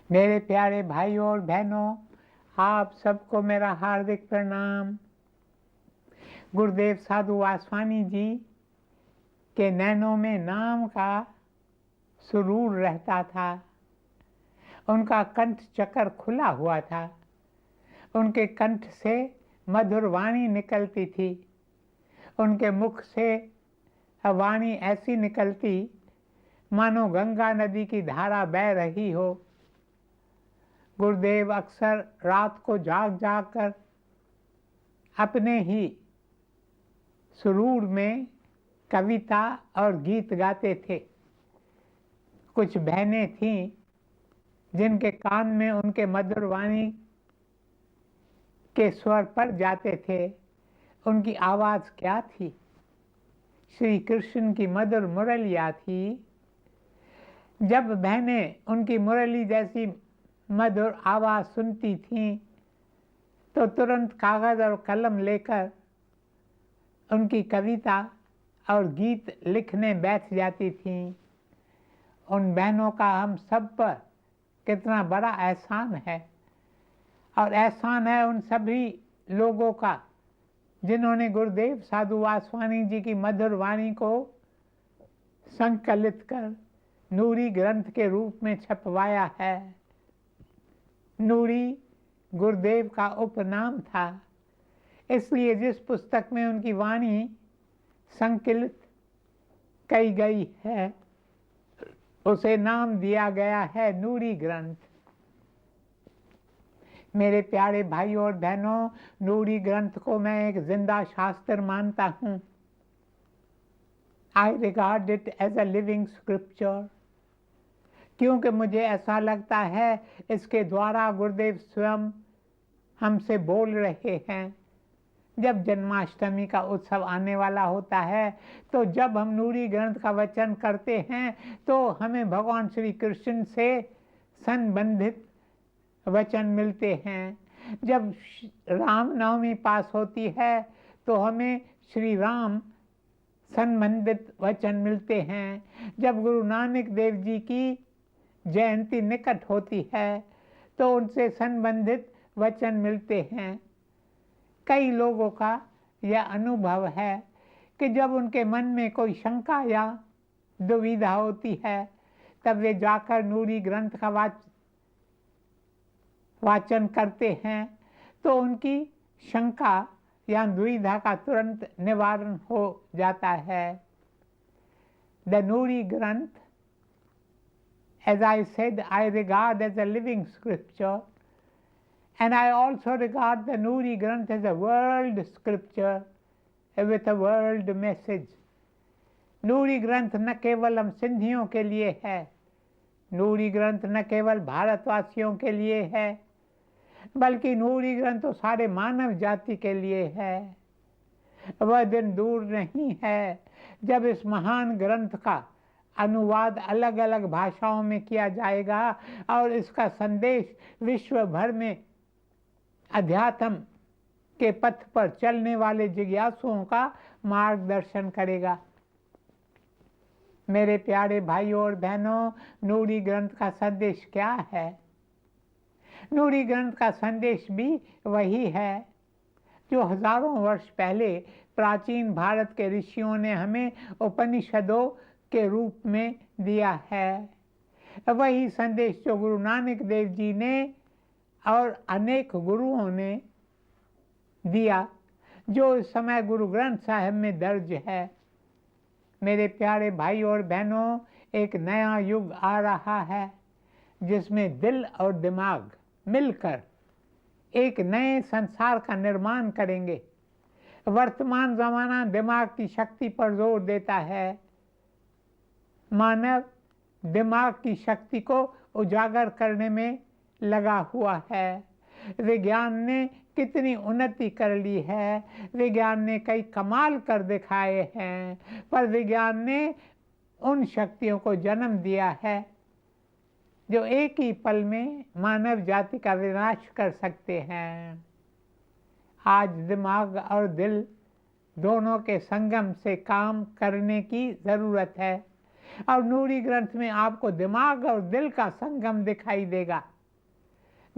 मेरे प्यारे भाइयों और बहनों, आप सबको मेरा हार्दिक प्रणाम। गुरुदेव साधु वासवानी जी के नैनों में नाम का सुरूर रहता था। उनका कंठ चक्र खुला हुआ था। उनके कंठ से मधुर वाणी निकलती थी। उनके मुख से वाणी ऐसी निकलती मानो गंगा नदी की धारा बह रही हो। गुरुदेव अक्सर रात को जाग जाग कर अपने ही सुरूर में कविता और गीत गाते थे। कुछ बहनें थीं जिनके कान में उनके मधुर वाणी के स्वर पड़ जाते थे। उनकी आवाज़ क्या थी? श्री कृष्ण की मधुर मुरलियाँ थी। जब बहनें उनकी मुरली जैसी मधुर आवाज़ सुनती थीं तो तुरंत कागज़ और कलम लेकर उनकी कविता और गीत लिखने बैठ जाती थीं। उन बहनों का हम सब पर कितना बड़ा एहसान है, और एहसान है उन सभी लोगों का जिन्होंने गुरुदेव साधु वासवानी जी की मधुर वाणी को संकलित कर नूरी ग्रंथ के रूप में छपवाया है। नूरी गुरुदेव का उपनाम था, इसलिए जिस पुस्तक में उनकी वाणी संकलित की गई है उसे नाम दिया गया है नूरी ग्रंथ। मेरे प्यारे भाइयों और बहनों, नूरी ग्रंथ को मैं एक जिंदा शास्त्र मानता हूँ। I regard it as a living scripture, क्योंकि मुझे ऐसा लगता है इसके द्वारा गुरुदेव स्वयं हमसे बोल रहे हैं। जब जन्माष्टमी का उत्सव आने वाला होता है तो जब हम नूरी ग्रंथ का वचन करते हैं तो हमें भगवान श्री कृष्ण से संबंधित वचन मिलते हैं। जब रामनवमी पास होती है तो हमें श्री राम संबंधित वचन मिलते हैं। जब गुरु नानक देव जी की जयंती निकट होती है तो उनसे संबंधित वचन मिलते हैं। कई लोगों का यह अनुभव है कि जब उनके मन में कोई शंका या दुविधा होती है तब वे जाकर नूरी ग्रंथ का वाचन करते हैं तो उनकी शंका या दुविधा का तुरंत निवारण हो जाता है। द नूरी ग्रंथ, as I said, I regard as a living scripture, and I also regard the Nuri Granth as a world scripture with a world message. नूरी ग्रंथ न केवल हम सिंधियों के लिए है, नूरी ग्रंथ न केवल भारतवासियों के लिए है, बल्कि नूरी ग्रंथ तो सारे मानव जाति के लिए है। वह दिन दूर नहीं है जब इस महान ग्रंथ का अनुवाद अलग अलग भाषाओं में किया जाएगा और इसका संदेश विश्व भर में अध्यात्म के पथ पर चलने वाले जिज्ञासुओं का मार्गदर्शन करेगा। मेरे प्यारे भाइयों और बहनों, नूरी ग्रंथ का संदेश क्या है? नूरी ग्रंथ का संदेश भी वही है जो हजारों वर्ष पहले प्राचीन भारत के ऋषियों ने हमें उपनिषदों के रूप में दिया है। वही संदेश जो गुरु नानक देव जी ने और अनेक गुरुओं ने दिया, जो इस समय गुरु ग्रंथ साहिब में दर्ज है। मेरे प्यारे भाई और बहनों, एक नया युग आ रहा है जिसमें दिल और दिमाग मिलकर एक नए संसार का निर्माण करेंगे। वर्तमान जमाना दिमाग की शक्ति पर जोर देता है। मानव दिमाग की शक्ति को उजागर करने में लगा हुआ है। विज्ञान ने कितनी उन्नति कर ली है, विज्ञान ने कई कमाल कर दिखाए हैं, पर विज्ञान ने उन शक्तियों को जन्म दिया है जो एक ही पल में मानव जाति का विनाश कर सकते हैं। आज दिमाग और दिल दोनों के संगम से काम करने की ज़रूरत है, और नूरी ग्रंथ में आपको दिमाग और दिल का संगम दिखाई देगा।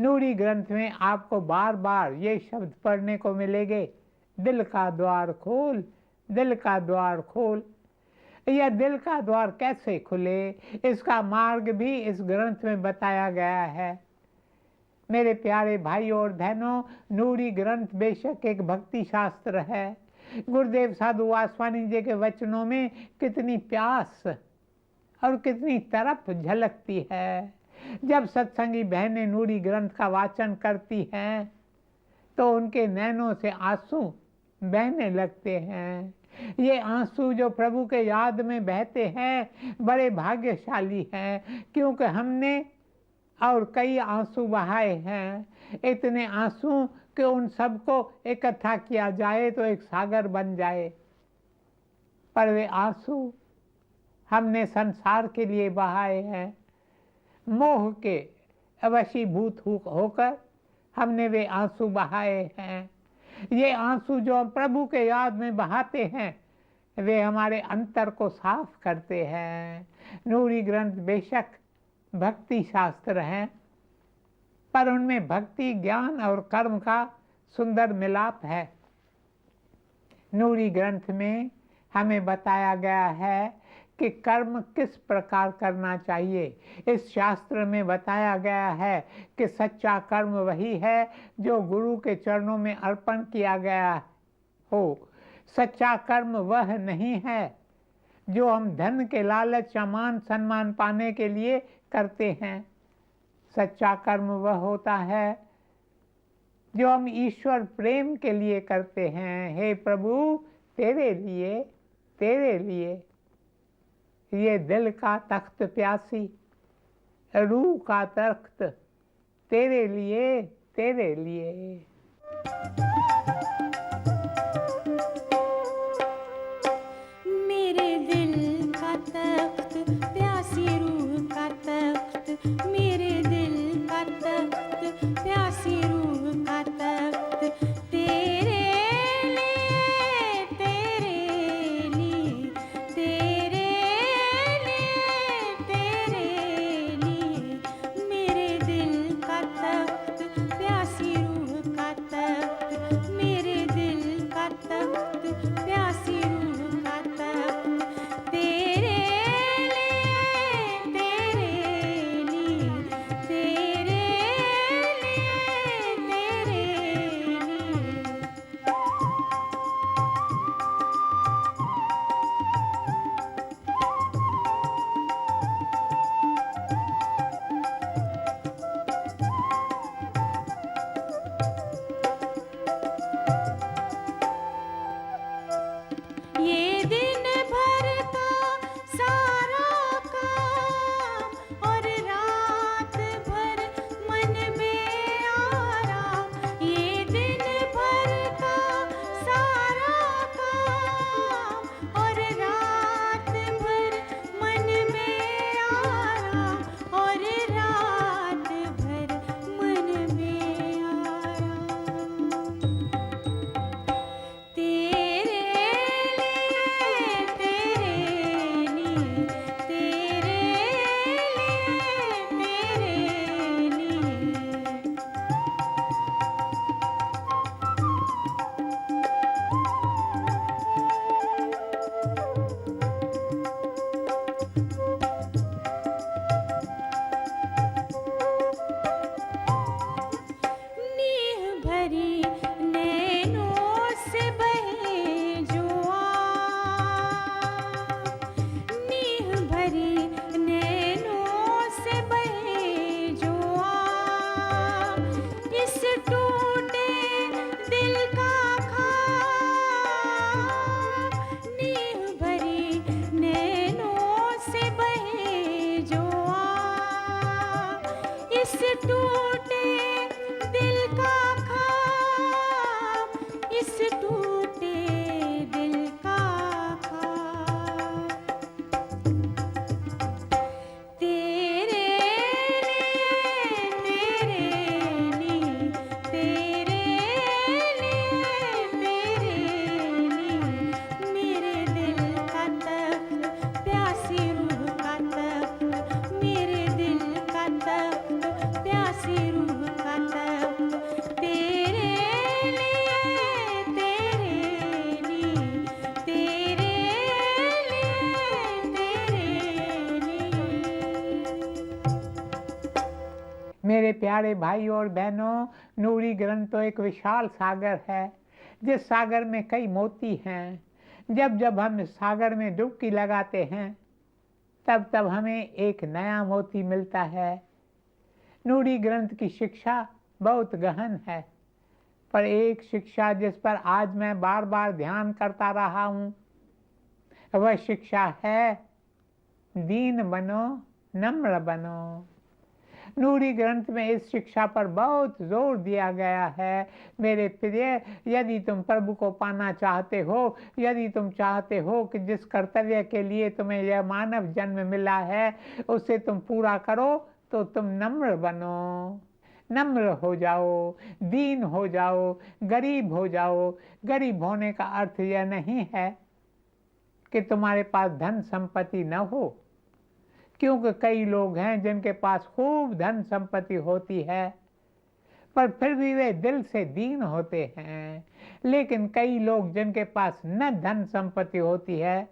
नूरी ग्रंथ में आपको बार बार ये शब्द पढ़ने को मिलेंगे, दिल का द्वार खोल, दिल का द्वार खोल। यह दिल का द्वार कैसे खुले, इसका मार्ग भी इस ग्रंथ में बताया गया है। मेरे प्यारे भाइयों और बहनों, नूरी ग्रंथ बेशक एक भक्ति शास्त्र है। गुरुदेव साधु वासवानी जी के वचनों में कितनी प्यास और कितनी तरफ झलकती है। जब सत्संगी बहनें नूरी ग्रंथ का वाचन करती हैं तो उनके नैनों से आंसू बहने लगते हैं। ये आंसू जो प्रभु के याद में बहते हैं बड़े भाग्यशाली हैं, क्योंकि हमने और कई आंसू बहाए हैं। इतने आंसू कि उन सबको इकट्ठा किया जाए तो एक सागर बन जाए, पर वे आंसू हमने संसार के लिए बहाए हैं। मोह के वशीभूत होकर हमने वे आंसू बहाए हैं। ये आंसू जो हम प्रभु के याद में बहाते हैं वे हमारे अंतर को साफ करते हैं। नूरी ग्रंथ बेशक भक्ति शास्त्र हैं, पर उनमें भक्ति, ज्ञान और कर्म का सुंदर मिलाप है। नूरी ग्रंथ में हमें बताया गया है कि कर्म किस प्रकार करना चाहिए। इस शास्त्र में बताया गया है कि सच्चा कर्म वही है जो गुरु के चरणों में अर्पण किया गया हो। सच्चा कर्म वह नहीं है जो हम धन के लालच या मान सम्मान पाने के लिए करते हैं। सच्चा कर्म वह होता है जो हम ईश्वर प्रेम के लिए करते हैं। हे प्रभु, तेरे लिए, तेरे लिए ये दिल का तख्त प्यासी, रूह का तख्त, तेरे लिए, तेरे लिए। मेरे दिल का तख्त, प्यासी रूह का तख्त, मेरे दिल का तख्त, प्यासी रूह का तख्त, तेरे लिए, तेरे लिए, तेरे लिए, तेरे लिए। मेरे दिल का तख्त, प्यासी रूह का तख्त, मेरे दिल का तख्त, प्यासी रूह का तख्त, तेरे लिए, तेरे लिए, तेरे लिए, प्यारे भाई और बहनों, नूरी ग्रंथ तो एक विशाल सागर है जिस सागर में कई मोती हैं। जब जब हम इस सागर में डुबकी लगाते हैं तब तब हमें एक नया मोती मिलता है। नूरी ग्रंथ की शिक्षा बहुत गहन है, पर एक शिक्षा जिस पर आज मैं बार बार ध्यान करता रहा हूँ वह शिक्षा है दीन बनो, नम्र बनो। नूरी ग्रंथ में इस शिक्षा पर बहुत जोर दिया गया है। मेरे प्रिय, यदि तुम प्रभु को पाना चाहते हो, यदि तुम चाहते हो कि जिस कर्तव्य के लिए तुम्हें यह मानव जन्म मिला है उसे तुम पूरा करो, तो तुम नम्र बनो, नम्र हो जाओ, दीन हो जाओ, गरीब हो जाओ। गरीब होने का अर्थ यह नहीं है कि तुम्हारे पास धन संपत्ति न हो, क्योंकि कई लोग हैं जिनके पास खूब धन संपत्ति होती है पर फिर भी वे दिल से दीन होते हैं। लेकिन कई लोग जिनके पास न धन संपत्ति होती है,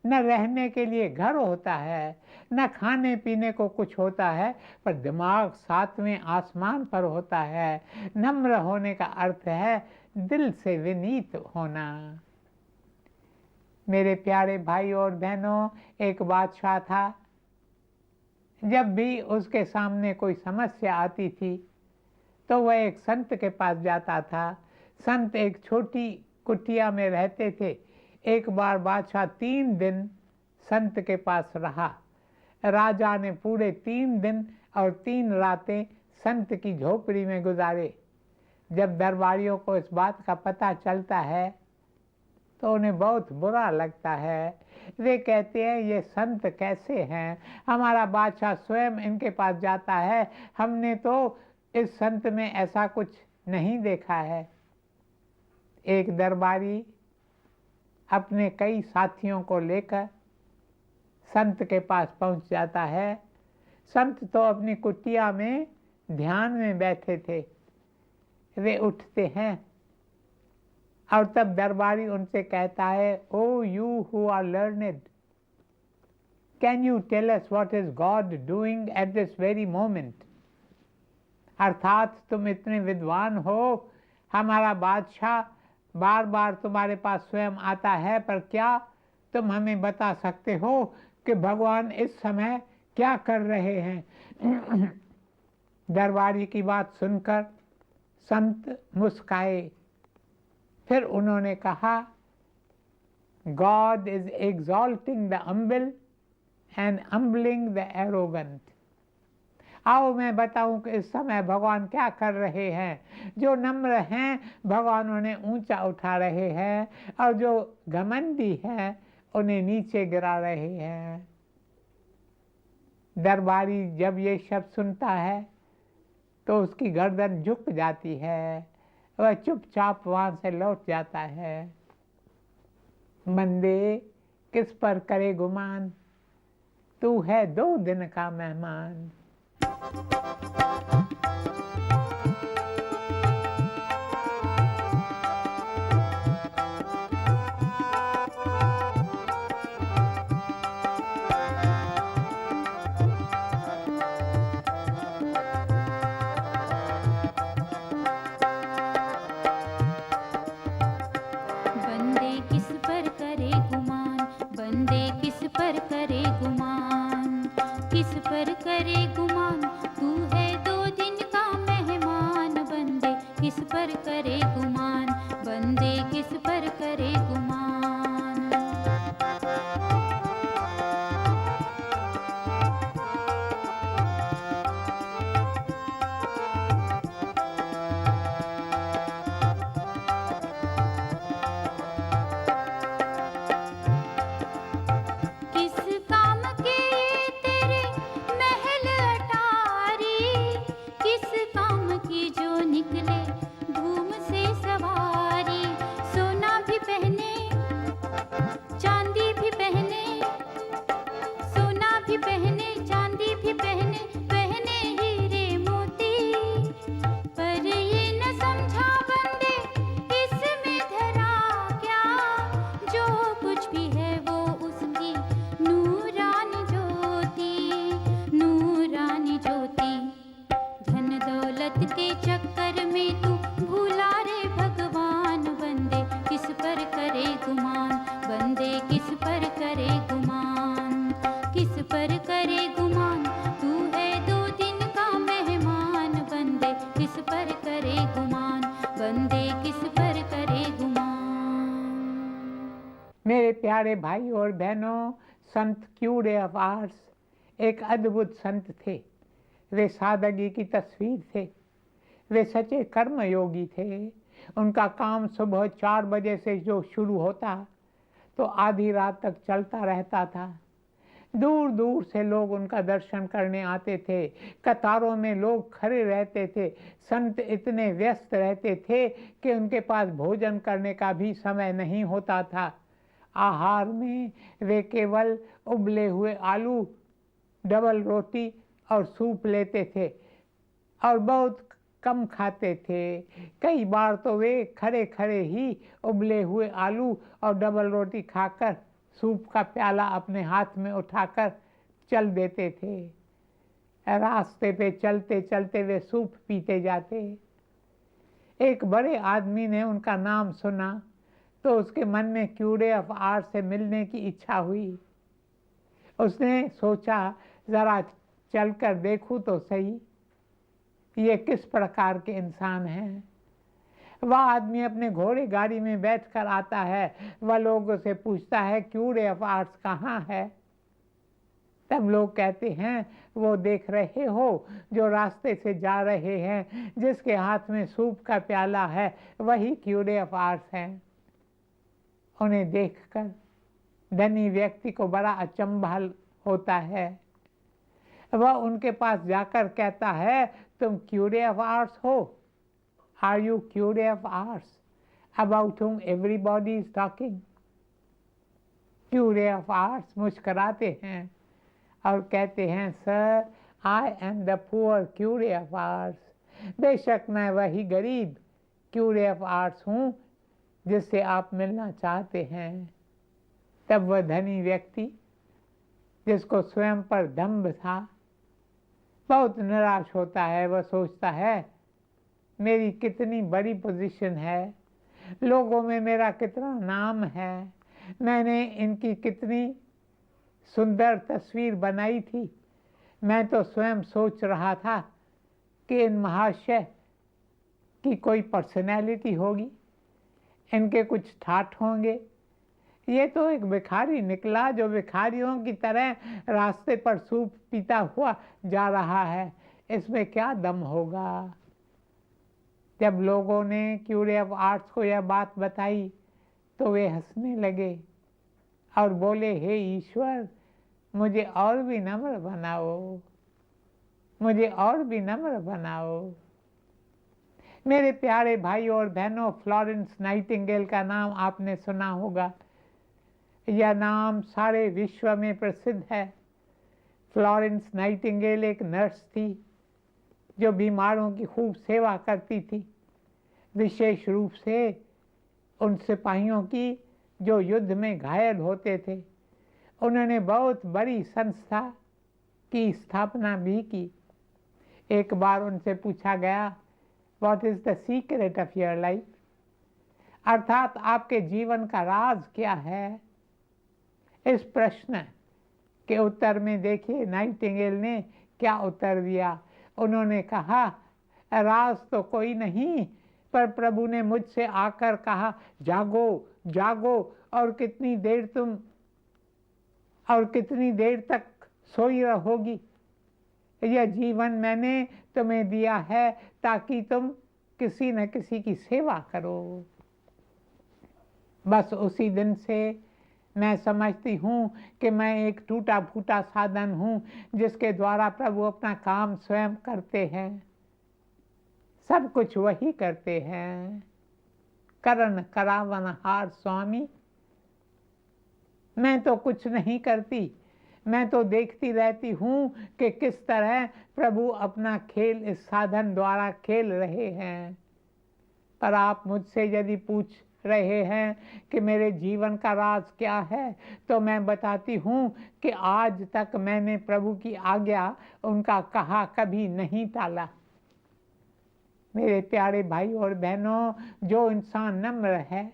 न रहने के लिए घर होता है, न खाने पीने को कुछ होता है, पर दिमाग सातवें आसमान पर होता है। नम्र होने का अर्थ है दिल से विनीत होना। मेरे प्यारे भाई और बहनों, एक बादशाह था। जब भी उसके सामने कोई समस्या आती थी तो वह एक संत के पास जाता था। संत एक छोटी कुटिया में रहते थे। एक बार बादशाह 3 दिन संत के पास रहा। राजा ने पूरे 3 दिन और 3 रातें संत की झोपड़ी में गुजारे। जब दरबारियों को इस बात का पता चलता है तो उन्हें बहुत बुरा लगता है। वे कहते हैं ये संत कैसे हैं, हमारा बादशाह स्वयं इनके पास जाता है, हमने तो इस संत में ऐसा कुछ नहीं देखा है। एक दरबारी अपने कई साथियों को लेकर संत के पास पहुंच जाता है। संत तो अपनी कुटिया में ध्यान में बैठे थे। वे उठते हैं और तब दरबारी उनसे कहता है, O you who are learned, can you tell us what is God doing at this very moment. अर्थात तुम इतने विद्वान हो, हमारा बादशाह बार बार तुम्हारे पास स्वयं आता है, पर क्या तुम हमें बता सकते हो कि भगवान इस समय क्या कर रहे हैं। दरबारी की बात सुनकर संत मुस्काए। फिर उन्होंने कहा, God is exalting the humble and humbling the arrogant. आओ मैं बताऊं कि इस समय भगवान क्या कर रहे हैं। जो नम्र हैं भगवान उन्हें ऊंचा उठा रहे हैं और जो घमंडी हैं उन्हें नीचे गिरा रहे हैं। दरबारी जब ये शब्द सुनता है तो उसकी गर्दन झुक जाती है, वह चुपचाप वहां से लौट जाता है। बंदे किस पर करे गुमान, तू है 2 दिन का मेहमान। बंदे किस पर करे गुमान, बंदे किस पर करे गुमान, किस पर करे गुमान, तू है 2 दिन का मेहमान। बंदे किस पर करे गुमान, बंदे किस पर करे गुमान। किस काम के ये तेरे महल अटारी, किस काम की जो निकले धूम से चक्कर में तू भूला रे भगवान, बंदे किस पर करे गुमान, बंदे किस पर करे गुमान, किस पर करे गुमान, तू है दो दिन का मेहमान, बंदे किस पर करे गुमान, बंदे किस पर करे गुमान। मेरे प्यारे भाई और बहनों, संत क्यूरे ऑफ आर्ट्स एक अद्भुत संत थे। वे सादगी की तस्वीर थे। वे सच्चे कर्मयोगी थे। उनका काम सुबह 4 बजे से जो शुरू होता तो आधी रात तक चलता रहता था। दूर दूर से लोग उनका दर्शन करने आते थे। कतारों में लोग खड़े रहते थे। संत इतने व्यस्त रहते थे कि उनके पास भोजन करने का भी समय नहीं होता था। आहार में वे केवल उबले हुए आलू, डबल रोटी और सूप लेते थे और बहुत कम खाते थे। कई बार तो वे खड़े खड़े ही उबले हुए आलू और डबल रोटी खाकर सूप का प्याला अपने हाथ में उठाकर चल देते थे। रास्ते पे चलते चलते वे सूप पीते जाते। एक बड़े आदमी ने उनका नाम सुना तो उसके मन में क्यूरे ऑफ आर्ट्स से मिलने की इच्छा हुई। उसने सोचा जरा चलकर देखूं तो सही ये किस प्रकार के इंसान हैं। वह आदमी अपने घोड़े गाड़ी में बैठकर आता है। वह लोगों से पूछता है क्यूरे ऑफ आर्ट्स कहाँ है। तब लोग कहते हैं वो देख रहे हो जो रास्ते से जा रहे हैं, जिसके हाथ में सूप का प्याला है, वही क्यूरे ऑफ आर्ट्स है। उन्हें देखकर धनी व्यक्ति को बड़ा अचंभा होता है। वह उनके पास जाकर कहता है तुम क्यूरे ऑफ आर्ट्स हो? Are you Cure of Arts about whom everybody is talking? Cure of Arts मुस्कुराते हैं और कहते हैं sir I am the poor Cure of Arts. बेशक मैं वही गरीब क्यूरे ऑफ आर्ट्स हूँ जिससे आप मिलना चाहते हैं। तब वह धनी व्यक्ति जिसको स्वयं पर दंभ था बहुत निराश होता है। वह सोचता है मेरी कितनी बड़ी पोजीशन है, लोगों में मेरा कितना नाम है, मैंने इनकी कितनी सुंदर तस्वीर बनाई थी। मैं तो स्वयं सोच रहा था कि इन महाशय की कोई पर्सनैलिटी होगी, इनके कुछ ठाठ होंगे। ये तो एक भिखारी निकला जो भिखारियों की तरह रास्ते पर सूप पीता हुआ जा रहा है, इसमें क्या दम होगा। जब लोगों ने क्यूरे ऑफ आर्ट्स को यह बात बताई तो वे हंसने लगे और बोले हे ईश्वर मुझे और भी नम्र बनाओ, मुझे और भी नम्र बनाओ। मेरे प्यारे भाई और बहनों, फ्लोरेंस नाइटिंगेल का नाम आपने सुना होगा। यह नाम सारे विश्व में प्रसिद्ध है। फ्लोरेंस नाइटिंगेल एक नर्स थी जो बीमारों की खूब सेवा करती थी, विशेष रूप से उन सिपाहियों की जो युद्ध में घायल होते थे। उन्होंने बहुत बड़ी संस्था की स्थापना भी की। एक बार उनसे पूछा गया what is the secret of your life, अर्थात आपके जीवन का राज क्या है। इस प्रश्न के उत्तर में देखिए नाइटिंगेल ने क्या उत्तर दिया। उन्होंने कहा राज तो कोई नहीं, पर प्रभु ने मुझसे आकर कहा जागो जागो और कितनी देर तक सोई रहोगी। यह जीवन मैंने तुम्हें दिया है ताकि तुम किसी न किसी की सेवा करो। बस उसी दिन से मैं समझती हूँ कि मैं एक टूटा फूटा साधन हूँ जिसके द्वारा प्रभु अपना काम स्वयं करते हैं। सब कुछ वही करते हैं। करण करावनहार स्वामी। मैं तो कुछ नहीं करती, मैं तो देखती रहती हूँ कि किस तरह प्रभु अपना खेल इस साधन द्वारा खेल रहे हैं। पर आप मुझसे यदि पूछ रहे हैं कि मेरे जीवन का राज क्या है, तो मैं बताती हूँ कि आज तक मैंने प्रभु की आज्ञा उनका कहा कभी नहीं टाला। मेरे प्यारे भाई और बहनों, जो इंसान नम्र है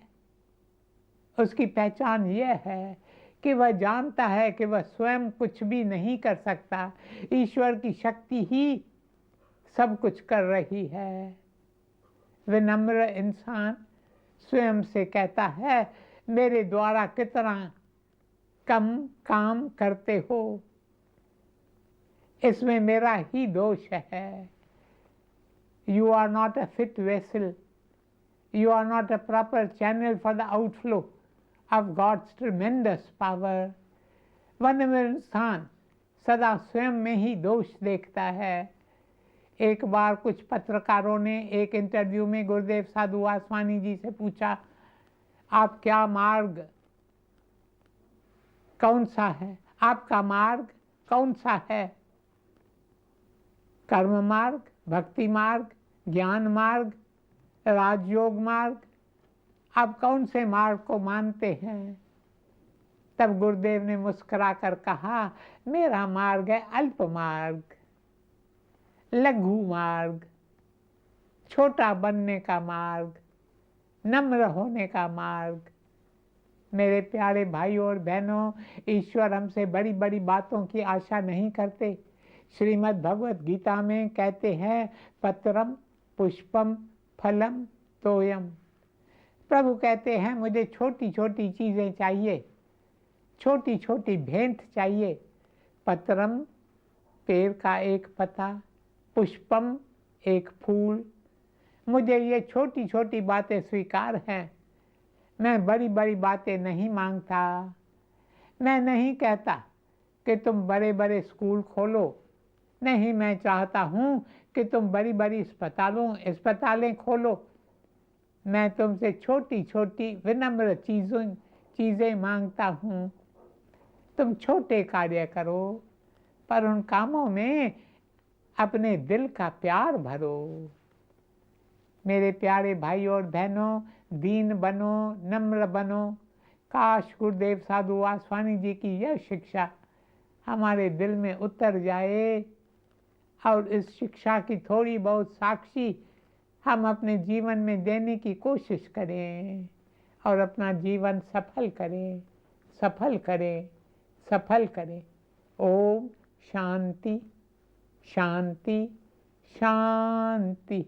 उसकी पहचान यह है कि वह जानता है कि वह स्वयं कुछ भी नहीं कर सकता, ईश्वर की शक्ति ही सब कुछ कर रही है। विनम्र इंसान स्वयं से कहता है, मेरे द्वारा कितना कम काम करते हो, इसमें मेरा ही दोष है। You are not a fit vessel. You are not a proper channel for the outflow of God's tremendous power. विनम्र इंसान सदा स्वयं में ही दोष देखता है। एक बार कुछ पत्रकारों ने एक इंटरव्यू में गुरुदेव साधु वासवानी जी से पूछा, आप क्या मार्ग कौन सा है, आपका मार्ग कौन सा है, कर्म मार्ग, भक्ति मार्ग, ज्ञान मार्ग, राजयोग मार्ग, आप कौन से मार्ग को मानते हैं? तब गुरुदेव ने मुस्कुरा कर कहा, मेरा मार्ग है अल्प मार्ग, लघु मार्ग, छोटा बनने का मार्ग, नम्र होने का मार्ग। मेरे प्यारे भाइयों और बहनों, ईश्वर हमसे बड़ी बड़ी बातों की आशा नहीं करते। श्रीमद् भगवत गीता में कहते हैं, पत्रम पुष्पम फलम तोयम। प्रभु कहते हैं, मुझे छोटी छोटी चीज़ें चाहिए, छोटी छोटी भेंट चाहिए। पत्रम पेड़ का एक पत्ता, पुष्पम एक फूल। मुझे ये छोटी छोटी बातें स्वीकार हैं। मैं बड़ी बड़ी बातें नहीं मांगता। मैं नहीं कहता कि तुम बड़े बड़े स्कूल खोलो, नहीं, मैं चाहता हूँ कि तुम बड़ी बड़ी अस्पतालें खोलो। मैं तुमसे छोटी छोटी विनम्र चीज़ें मांगता हूँ। तुम छोटे कार्य करो, पर उन कामों में अपने दिल का प्यार भरो। मेरे प्यारे भाई और बहनों, दीन बनो, नम्र बनो। काश गुरुदेव साधु वासवानी जी की यह शिक्षा हमारे दिल में उतर जाए और इस शिक्षा की थोड़ी बहुत साक्षी हम अपने जीवन में देने की कोशिश करें और अपना जीवन सफल करें, सफल करें, सफल करें। ओम शांति शांति शांति।